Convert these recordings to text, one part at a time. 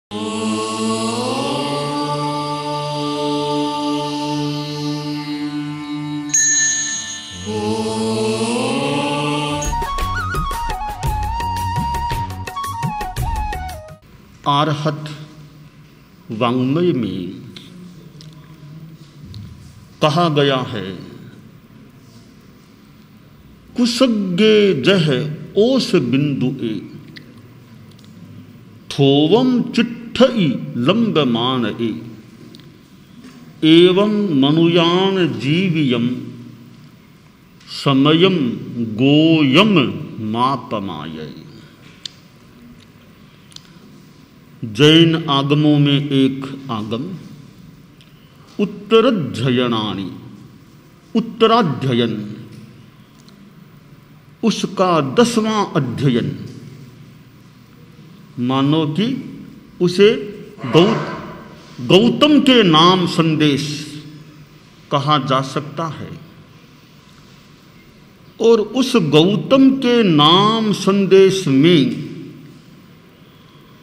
आर्हत वाङ्मय में कहा गया है, कुसज्ञे जह ओस बिंदुए थोवम चिट्ठई लंबमान एवं मनुयान जीवियम समयम गोयम मापमाय। जैन आगमों में एक आगम उत्तराध्ययनानि, उत्तराध्ययन, उसका 10वां अध्ययन, मानो कि उसे गौतम के नाम संदेश कहा जा सकता है। और उस गौतम के नाम संदेश में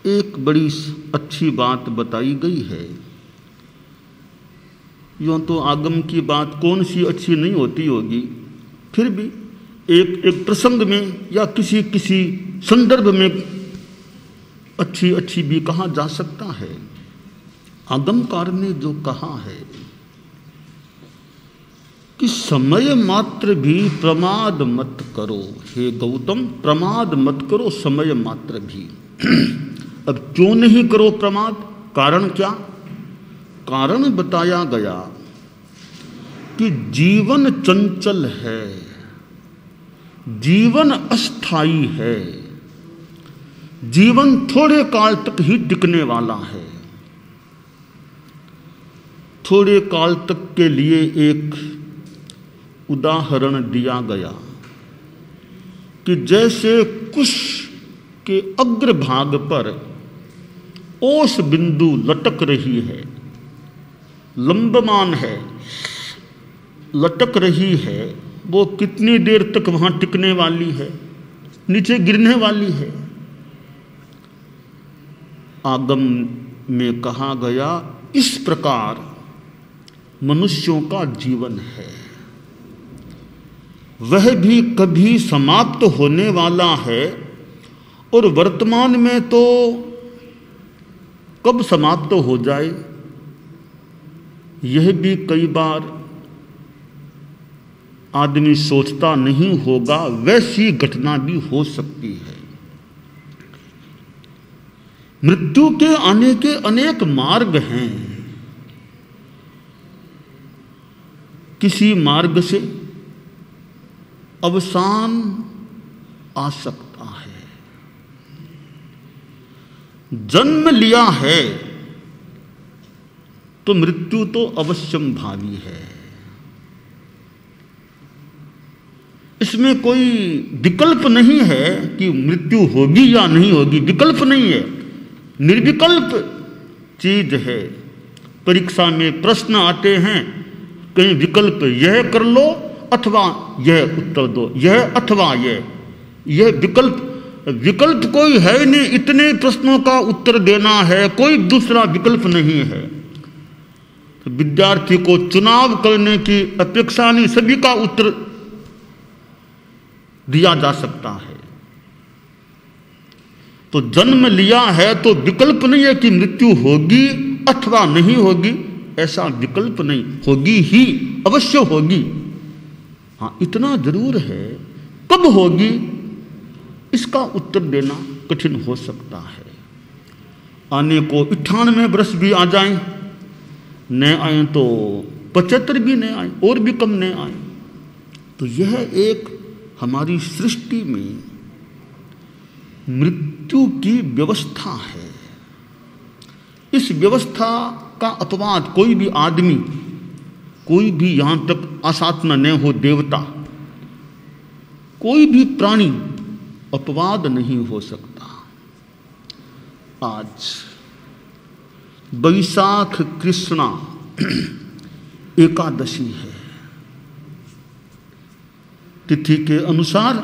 एक बड़ी अच्छी बात बताई गई है। यूँ तो आगम की बात कौन सी अच्छी नहीं होती होगी, फिर भी एक प्रसंग में या किसी संदर्भ में अच्छी भी कहा जा सकता है। आगमकार ने जो कहा है कि समय मात्र भी प्रमाद मत करो, हे गौतम प्रमाद मत करो समय मात्र भी। अब क्यों नहीं करो प्रमाद, कारण क्या? कारण बताया गया कि जीवन चंचल है, जीवन अस्थाई है, जीवन थोड़े काल तक ही टिकने वाला है। थोड़े काल तक के लिए एक उदाहरण दिया गया कि जैसे कुश के अग्रभाग पर ओस बिंदु लटक रही है, लंबमान है, लटक रही है, वो कितनी देर तक वहां टिकने वाली है, नीचे गिरने वाली है। आगम में कहा गया इस प्रकार मनुष्यों का जीवन है, वह भी कभी समाप्त होने वाला है। और वर्तमान में तो कब समाप्त हो जाए यह भी कई बार आदमी सोचता नहीं होगा, वैसी घटना भी हो सकती है। मृत्यु के आने के अनेक मार्ग हैं। किसी मार्ग से अवसान आ सकता है। जन्म लिया है तो मृत्यु तो अवश्यम भावी है, इसमें कोई विकल्प नहीं है कि मृत्यु होगी या नहीं होगी, विकल्प नहीं है, निर्विकल्प चीज है। परीक्षा में प्रश्न आते हैं, कहीं विकल्प यह कर लो अथवा यह उत्तर दो, यह अथवा यह विकल्प कोई है नहीं। इतने प्रश्नों का उत्तर देना है, कोई दूसरा विकल्प नहीं है। तो विद्यार्थी को चुनाव करने की अपेक्षा नहीं, सभी का उत्तर दिया जा सकता है। तो जन्म लिया है तो विकल्प नहीं है कि मृत्यु होगी अथवा नहीं होगी, ऐसा विकल्प नहीं, होगी ही, अवश्य होगी। हाँ, इतना जरूर है कब होगी इसका उत्तर देना कठिन हो सकता है। आने को 98 वर्ष भी आ जाएं, न आए तो 75 भी न आए, और भी कम न आए। तो यह एक हमारी सृष्टि में मृत्यु की व्यवस्था है। इस व्यवस्था का अपवाद कोई भी आदमी, कोई भी यहां तक आसात्मा न हो देवता, कोई भी प्राणी अपवाद नहीं हो सकता। आज बैसाख कृष्णा एकादशी है। तिथि के अनुसार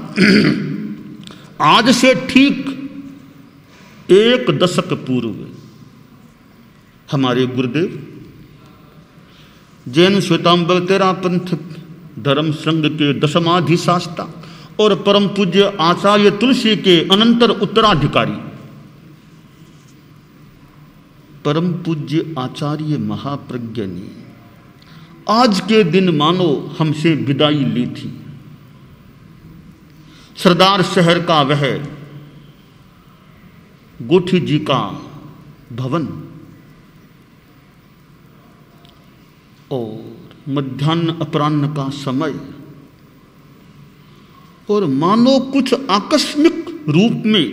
आज से ठीक 1 दशक पूर्व हमारे गुरुदेव जैन श्वेतांबर तेरा पंथ धर्म संघ के दशमाधिशास्ता और परम पूज्य आचार्य तुलसी के अनंतर उत्तराधिकारी परम पूज्य आचार्य महाप्रज्ञ ने आज के दिन मानो हमसे विदाई ली थी। सरदार शहर का वह गोठी जी का भवन और मध्याह्न अपराह्न का समय और मानो कुछ आकस्मिक रूप में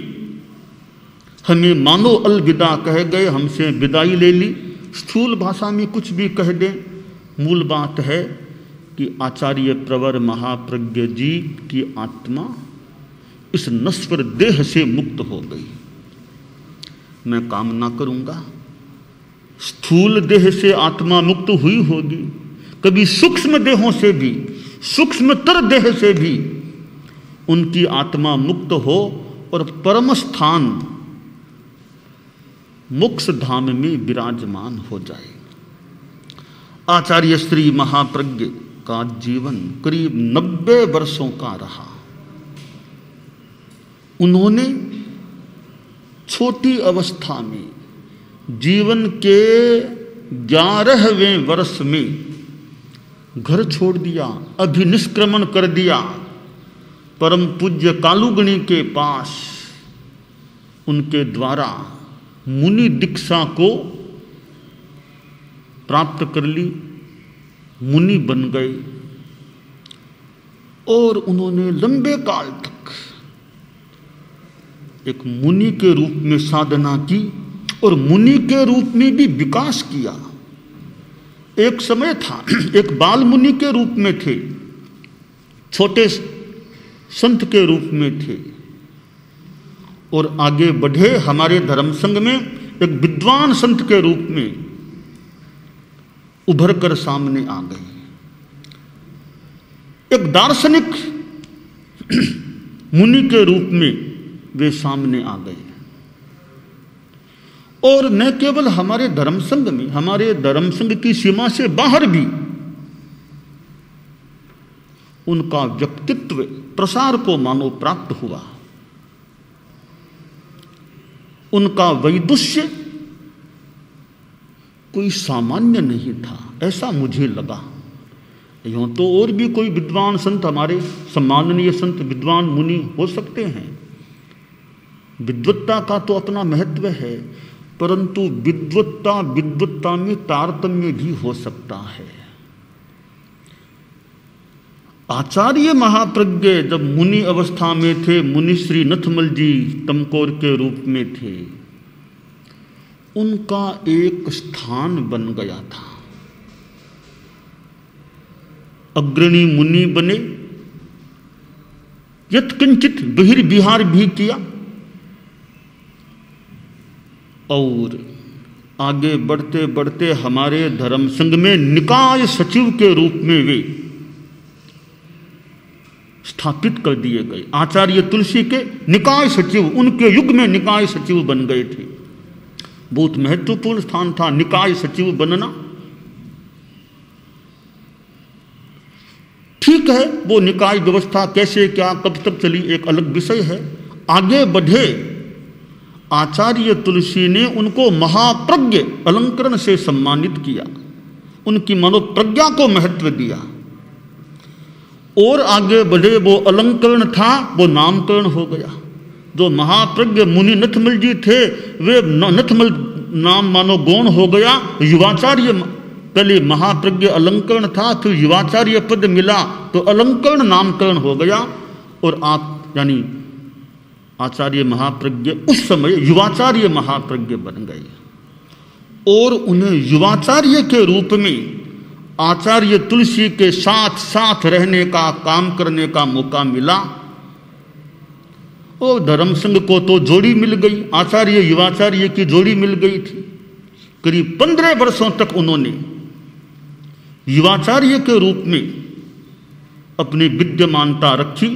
हमें मानो अलविदा कह गए, हमसे विदाई ले ली। स्थूल भाषा में कुछ भी कह दें, मूल बात है कि आचार्य प्रवर महाप्रज्ञ जी की आत्मा इस नश्वर देह से मुक्त हो गई। मैं कामना करूंगा स्थूल देह से आत्मा मुक्त हुई होगी, कभी सूक्ष्म देहों से भी, सूक्ष्मतर देह से भी उनकी आत्मा मुक्त हो और परम स्थान मोक्ष धाम में विराजमान हो जाए। आचार्य श्री महाप्रज्ञ का जीवन करीब 90 वर्षों का रहा। उन्होंने छोटी अवस्था में जीवन के 11वें वर्ष में घर छोड़ दिया, अभिनिष्क्रमण कर दिया। परम पूज्य कालुगणी के पास उनके द्वारा मुनि दीक्षा को प्राप्त कर ली, मुनि बन गए और उन्होंने लंबे काल तक एक मुनि के रूप में साधना की और मुनि के रूप में भी विकास किया। एक समय था एक बाल मुनि के रूप में थे, छोटे संत के रूप में थे और आगे बढ़े हमारे धर्म संघ में एक विद्वान संत के रूप में उभर कर सामने आ गए। एक दार्शनिक मुनि के रूप में वे सामने आ गए और न केवल हमारे धर्म संघ में, हमारे धर्म संघ की सीमा से बाहर भी उनका व्यक्तित्व प्रसार को मानो प्राप्त हुआ। उनका वैदुष्य कोई सामान्य नहीं था, ऐसा मुझे लगा। यूं तो और भी कोई विद्वान संत, हमारे सम्माननीय संत विद्वान मुनि हो सकते हैं, विद्वत्ता का तो अपना महत्व है, परंतु विद्वत्ता में तारतम्य भी हो सकता है। आचार्य महाप्रज्ञ जब मुनि अवस्था में थे, मुनि श्री नथमल जी तमकोर के रूप में थे, उनका एक स्थान बन गया था। अग्रणी मुनि बने, यत्किंचित बहिर्विहार भी किया और आगे बढ़ते बढ़ते हमारे धर्म संघ में निकाय सचिव के रूप में वे स्थापित कर दिए गए। आचार्य तुलसी के निकाय सचिव, उनके युग में निकाय सचिव बन गए थे। बहुत महत्वपूर्ण स्थान था निकाय सचिव बनना। ठीक है, वो निकाय व्यवस्था कैसे क्या कब तक चली एक अलग विषय है। आगे बढ़े आचार्य तुलसी ने उनको महाप्रज्ञ अलंकरण से सम्मानित किया, उनकी मनोप्रज्ञा को महत्व दिया और आगे बढ़े वो अलंकरण था वो नामकरण हो गया। जो महाप्रज्ञ मुनि नथमल जी थे वे नथमल नाम मानो गौण हो गया। युवाचार्य पहले महाप्रज्ञ अलंकरण था, फिर युवाचार्य पद मिला तो अलंकरण नामकरण हो गया और आप यानी आचार्य महाप्रज्ञ उस समय युवाचार्य महाप्रज्ञ बन गए और उन्हें युवाचार्य के रूप में आचार्य तुलसी के साथ साथ रहने का, काम करने का मौका मिला और धर्म संघ को तो जोड़ी मिल गई, आचार्य युवाचार्य की जोड़ी मिल गई थी। करीब 15 वर्षों तक उन्होंने युवाचार्य के रूप में अपनी विद्यमानता रखी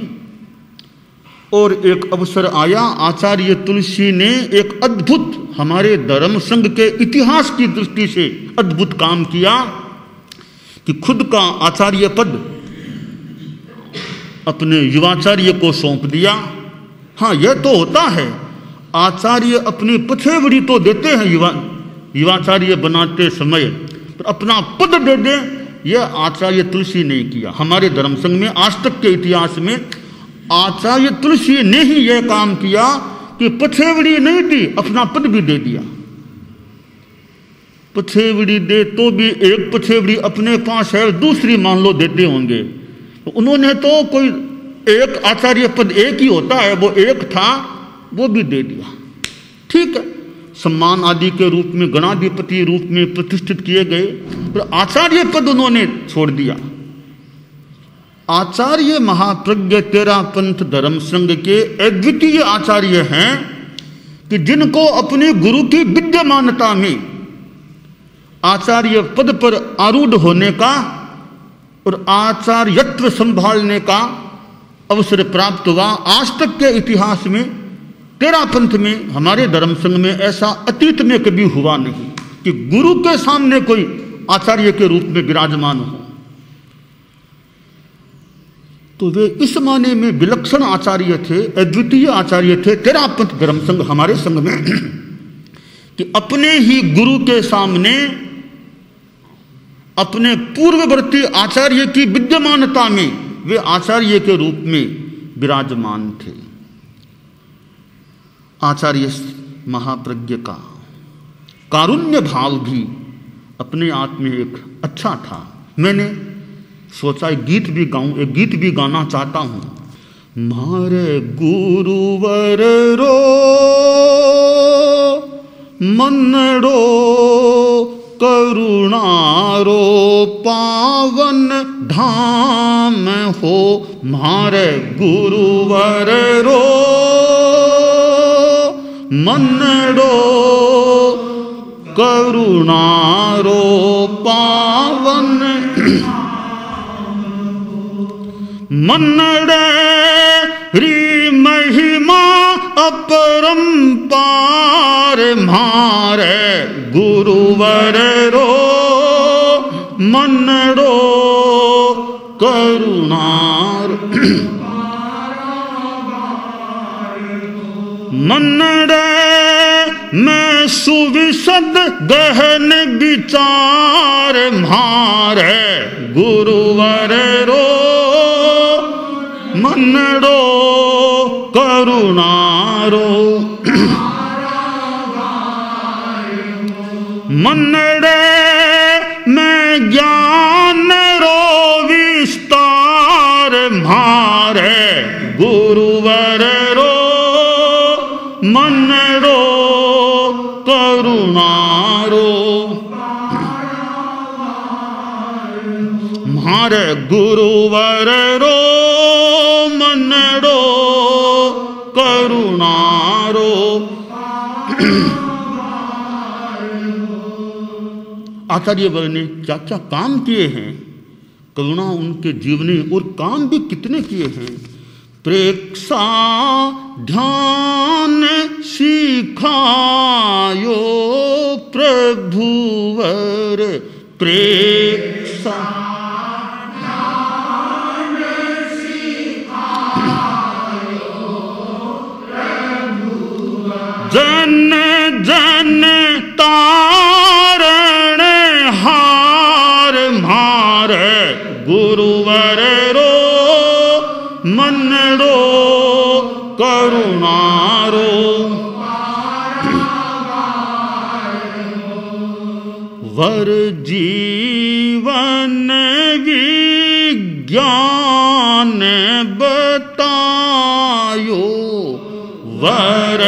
और एक अवसर आया, आचार्य तुलसी ने एक अद्भुत हमारे धर्म संघ के इतिहास की दृष्टि से अद्भुत काम किया कि खुद का आचार्य पद अपने युवाचार्य को सौंप दिया। हाँ, यह तो होता है, आचार्य अपनी पछेवड़ी तो देते हैं युवाचार्य बनाते समय, पर अपना पद दे दे, यह आचार्य तुलसी ने किया। हमारे धर्म संघ में आज तक के इतिहास में आचार्य तुलसी ने ही यह काम किया कि पछेवड़ी नहीं दी, अपना पद भी दे दिया। पछेवड़ी दे तो भी एक पछेवड़ी अपने पास है, दूसरी मान लो देते होंगे, तो उन्होंने तो कोई एक आचार्य पद एक ही होता है, वो एक था, वो भी दे दिया। ठीक है, सम्मान आदि के रूप में गणाधिपति रूप में प्रतिष्ठित किए गए, पर आचार्य पद उन्होंने छोड़ दिया। आचार्य महाप्रज्ञ तेरा पंथ धर्म संघ के अद्वितीय आचार्य हैं कि जिनको अपने गुरु की विद्यमानता में आचार्य पद पर आरूढ़ होने का और आचार्यत्व संभालने का अवसर प्राप्त हुआ। आज तक के इतिहास में तेरा पंथ में, हमारे धर्म संघ में ऐसा अतीत में कभी हुआ नहीं कि गुरु के सामने कोई आचार्य के रूप में विराजमान हो। तो वे इस माने में विलक्षण आचार्य थे, अद्वितीय आचार्य थे तेरा पंथ धर्म संघ हमारे संघ में कि अपने ही गुरु के सामने अपने पूर्ववर्ती आचार्य की विद्यमानता में वे आचार्य के रूप में विराजमान थे। आचार्य महाप्रज्ञ का कारुण्य भाव भी अपने आप में एक अच्छा था। मैंने सोचा एक गीत भी गाऊं, एक गीत भी गाना चाहता हूं। मारे गुरुवर रो मनड़ो करुणारो पावन धाम हो, मारे गुरुवर रो मनड़ो करुणारो पावन मनड़े री महिमा अपरंपार, मारे गुरुवर रो मनड़ो करुणार मनड़े मैं सुविशद गहन विचार, मारे गुरुवर रो मनड़ो करुणारो मनड़े मैं ज्ञान रो विस्तार, मारे गुरुवर रो मनड़ो करुणारो, मारे गुरुवर रो मनड़ो करुणारो। आचार्य वर्ग ने क्या क्या काम किए हैं, करुणा उनके जीवनी और काम भी कितने किए हैं। प्रेक्षा ध्यान सिखायो प्रभुवर, प्रेक्षा जन जन तारण हार, मारे गुरुवर रो मनड़ो करुणारो, वर जीवन विज्ञान बतायो, वर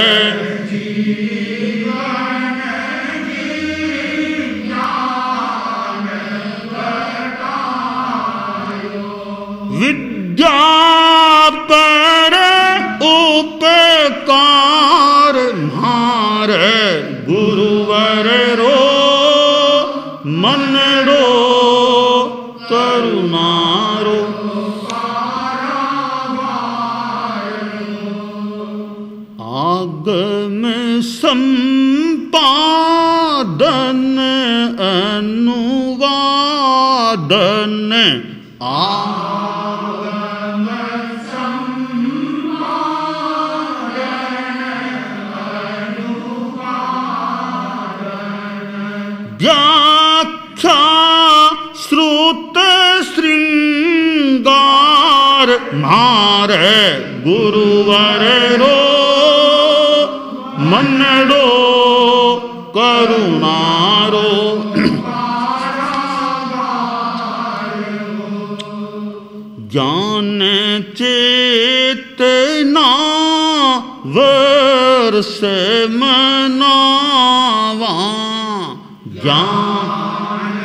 विद्या पर उपकार, मारे गुरुवर रो मनड़ो करुणारो, आगम संपत्ति साधन व्याख्या श्रुत श्रृंगार मारे गुरुवर रो मनडो करुणारो ज्ञान चेतना वर्ष मनावा ज्ञान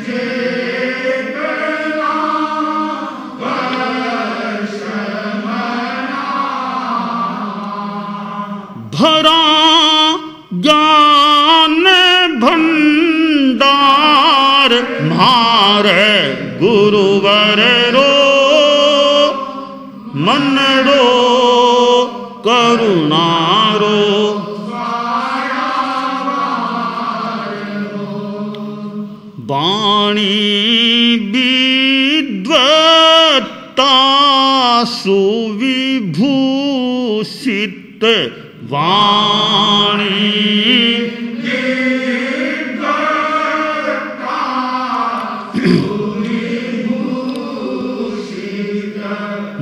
चेतना वर्ष भरा ज्ञान भंडार मारे गुरुवर रो मनडो करुणारो वाणी विद्वत्ता सुविभूषित वाणी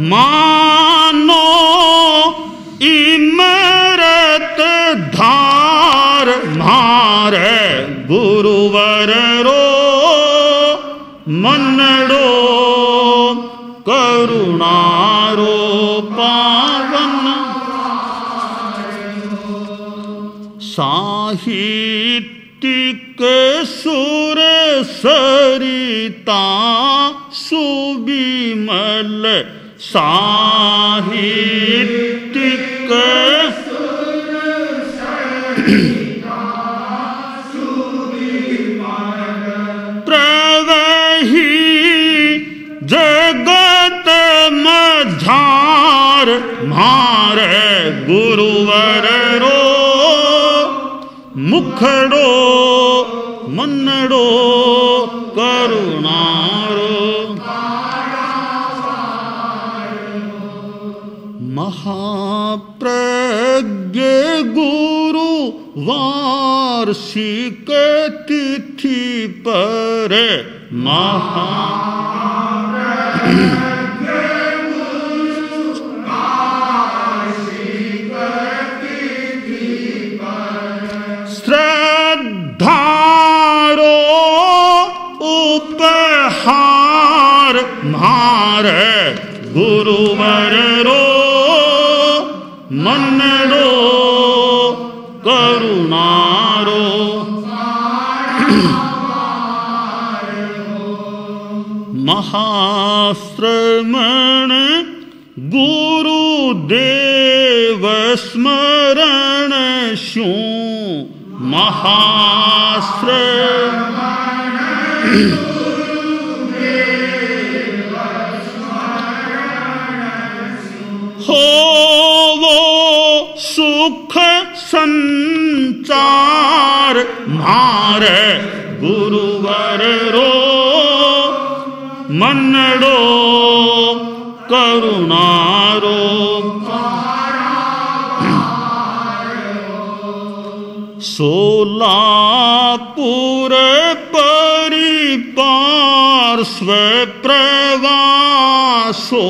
मानो इमरत धार मारे गुरुवर रो मनडो करुणारो पावन साहित्यिक सुर सरिता सुबिमल साहित्यिक प्रवही जगत मझार मारे गुरुवर रो मुखड़ो मनड़ो करुणारो महाप्रज्ञ गुरु वार्षिक तिथि पर श्रद्धारो उपहार मारे गुरुवर रो मनडो करुणारो महाश्रमण गुरुदेव स्मरण शू महाश्रमण हो वो सुख संचार मारे गुरुवर रो मनडो करुणारो सोलापुर परिपार्श्व प्रवासो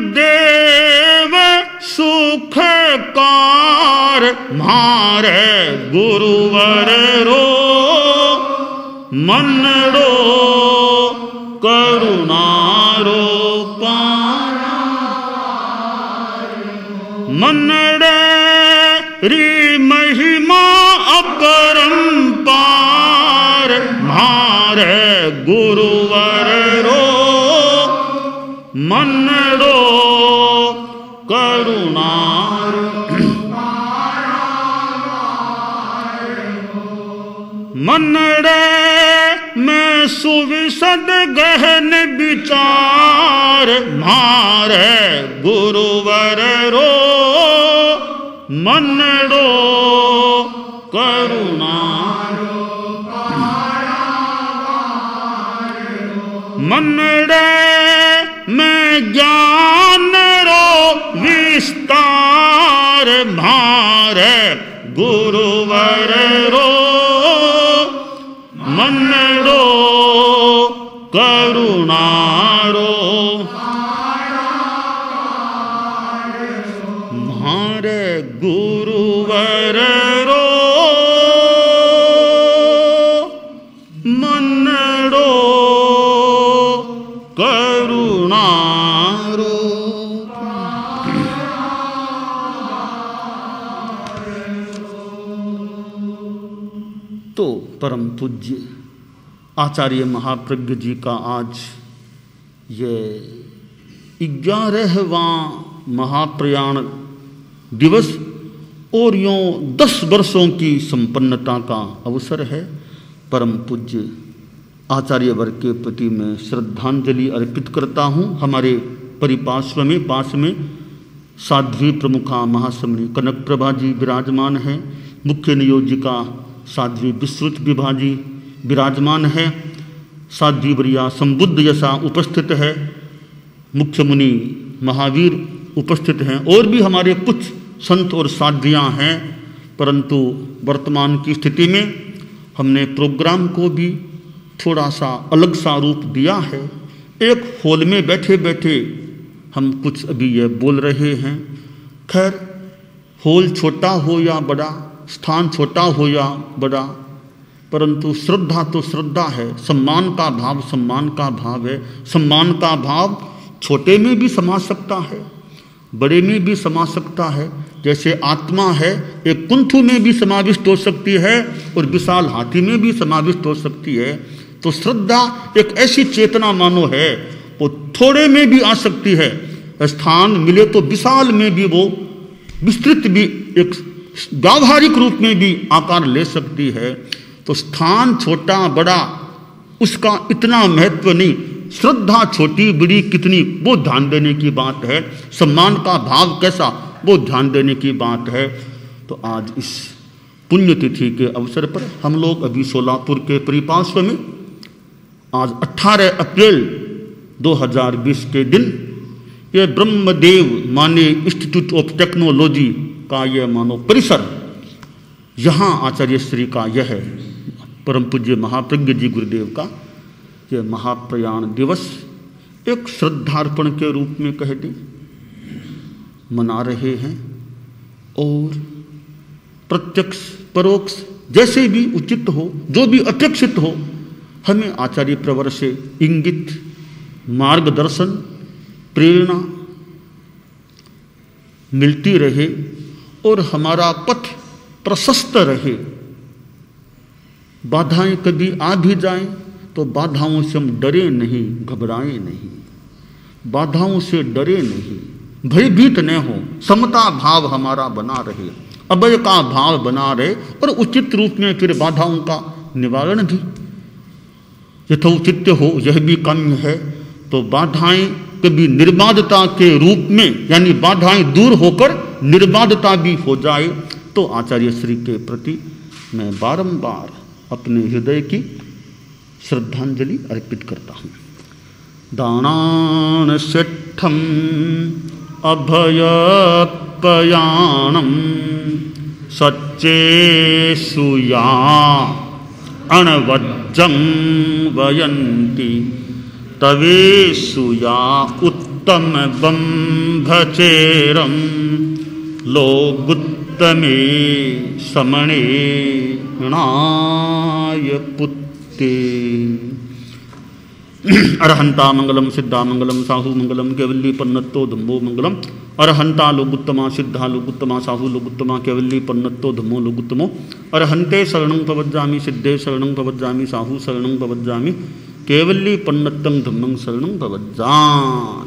ब्रह्मदेव सुखकार मारे गुरुवर रो मनडो करुणारो मनडे री महिमा अपरंपार मारे गुरुवर रो मनडो करुणारो मनडे में सुविशद गहन विचार मारे गुरुवर रो मनड़ो करुणा मनड़े में ज्ञान रो विस्तार मारे गुरुवर रो मनड़ो करुणा रो मारे गुरुवर रो मनड़ो करुणा रो। तो परम पूज्य आचार्य महाप्रज्ञ जी का आज ये 11वां महाप्रयाण दिवस और यूँ 10 वर्षों की संपन्नता का अवसर है। परम पूज्य आचार्य वर्ग के प्रति मैं श्रद्धांजलि अर्पित करता हूँ। हमारे परिपार्श्व में पास में साध्वी प्रमुखा महासमनी कनक प्रभा जी विराजमान हैं। मुख्य नियोजिका साध्वी विश्रुत विभा जी विराजमान है। साध्वी वरिया संबुद्ध यशा उपस्थित है। मुख्य मुनि महावीर उपस्थित हैं और भी हमारे कुछ संत और साध्वियाँ हैं। परंतु वर्तमान की स्थिति में हमने प्रोग्राम को भी थोड़ा सा अलग सा रूप दिया है। एक हॉल में बैठे बैठे हम कुछ अभी ये बोल रहे हैं। खैर, हॉल छोटा हो या बड़ा, स्थान छोटा हो या बड़ा, परंतु श्रद्धा तो श्रद्धा है। सम्मान का भाव सम्मान का भाव है। सम्मान का भाव छोटे में भी समा सकता है, बड़े में भी समा सकता है। जैसे आत्मा है, एक कुंथु में भी समाविष्ट हो सकती है और विशाल हाथी में भी समाविष्ट हो सकती है। तो श्रद्धा एक ऐसी चेतना मानो है, वो थोड़े में भी आ सकती है। स्थान मिले तो विशाल में भी वो विस्तृत भी एक व्यावहारिक रूप में भी आकार ले सकती है। तो स्थान छोटा बड़ा उसका इतना महत्व नहीं। श्रद्धा छोटी बड़ी कितनी वो ध्यान देने की बात है। सम्मान का भाव कैसा वो ध्यान देने की बात है। तो आज इस पुण्यतिथि के अवसर पर हम लोग अभी सोलापुर के परिपार्श्व में आज 18 अप्रैल 2020 के दिन ये ब्रह्मदेव माने इंस्टीट्यूट ऑफ टेक्नोलॉजी का यह मानो परिसर, यहाँ आचार्य श्री का यह परम पूज्य महाप्रज्ञ जी गुरुदेव का यह महाप्रयाण दिवस एक श्रद्धार्पण के रूप में कह दें मना रहे हैं। और प्रत्यक्ष परोक्ष जैसे भी उचित हो, जो भी अपेक्षित हो, हमें आचार्य प्रवर से इंगित मार्गदर्शन प्रेरणा मिलती रहे और हमारा पथ प्रशस्त रहे। बाधाएं कभी आ भी जाएं तो बाधाओं से हम डरे नहीं, घबराएं नहीं, बाधाओं से डरे नहीं, भयभीत न हो। समता भाव हमारा बना रहे, अभय का भाव बना रहे और उचित रूप में फिर बाधाओं का निवारण भी यथोचित्य हो, यह भी काम्य है। तो बाधाएं कभी निर्बाधता के रूप में, यानी बाधाएं दूर होकर निर्बाधता भी हो जाए, तो आचार्य श्री के प्रति मैं बारंबार अपने हृदय की श्रद्धांजलि अर्पित करता हूँ। दानान सिद्धम अभयपयाणम सच्चे सुया अणवज्जं वयन्ति तवेशुया उत्तम बंभचेरम लोगुत्तमे समणे नाय पुत्ते। अरहंता मंगलम सिद्धा मंगलम साहू मंगलम केवल्ली पन्नत्तो धम्मो मंगलम। अरहंता लोगुत्तमा सिद्धा लोगुत्तमा साहू लोगुत्तमा केवल्ली पन्नत्तो धम्मो लोगुत्तमो। अरहंते शरणं प्रवज्जामि सिद्धे शरणं प्रवज्जामि साहू शरणं प्रवज्जामि केवल्ली पन्नत्तं धम्मं शरणं प्रवज्जामि।